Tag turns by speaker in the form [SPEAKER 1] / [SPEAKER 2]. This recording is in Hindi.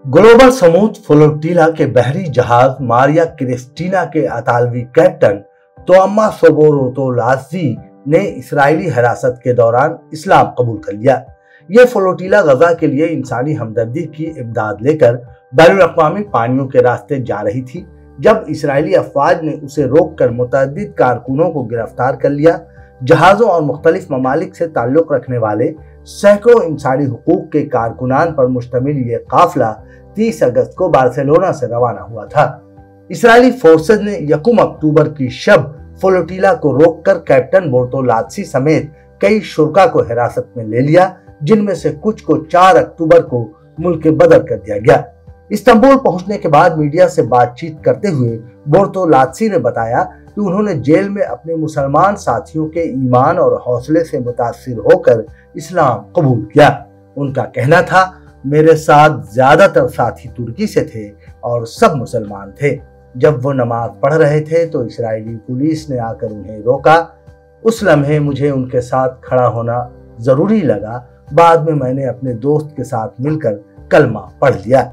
[SPEAKER 1] ग्लोबल समूह फ्लोटिला के बहरी जहाज मारिया क्रिस्टीना के अतालवी कैप्टन तोअम्मा सोबोरोतोलाज़ी ने इस्राएली हिरासत के दौरान इस्लाम कबूल कर लिया। यह फ्लोटिला गजा के लिए इंसानी हमदर्दी की इमदाद लेकर बैनुल-अक़वामी पानियों के रास्ते जा रही थी, जब इस्राएली अफवाज ने उसे रोककर मुतअद्दिद कारकुनों को गिरफ्तार कर लिया। जहाज़ों और मुख्तलिफ ममालिक से ताल्लुक रखने वाले सैकड़ों इंसानी हुकूक के कारकुनान पर मुश्तमिल ये काफिला 30 अगस्त को बार्सिलोना से रवाना हुआ था। इस्राएली फोर्सेज ने 1 अक्टूबर की शब फ्लोटिला को रोककर कैप्टन बोर्तोलाज़ी समेत कई शुरका को हिरासत में ले लिया, जिनमें से कुछ को 4 अक्टूबर को मुल्क बदर कर दिया गया। इस्तांबुल पहुंचने के बाद मीडिया से बातचीत करते हुए बोर्तोलाज़ी ने बताया कि उन्होंने जेल में अपने मुसलमान साथियों के ईमान और हौसले से मुतासिर होकर इस्लाम कबूल किया। उनका कहना था, मेरे साथ ज्यादातर साथी तुर्की से थे और सब मुसलमान थे। जब वो नमाज पढ़ रहे थे तो इस्राएली पुलिस ने आकर उन्हें रोका। उस लम्हे मुझे उनके साथ खड़ा होना जरूरी लगा। बाद में मैंने अपने दोस्त के साथ मिलकर कलमा पढ़ लिया।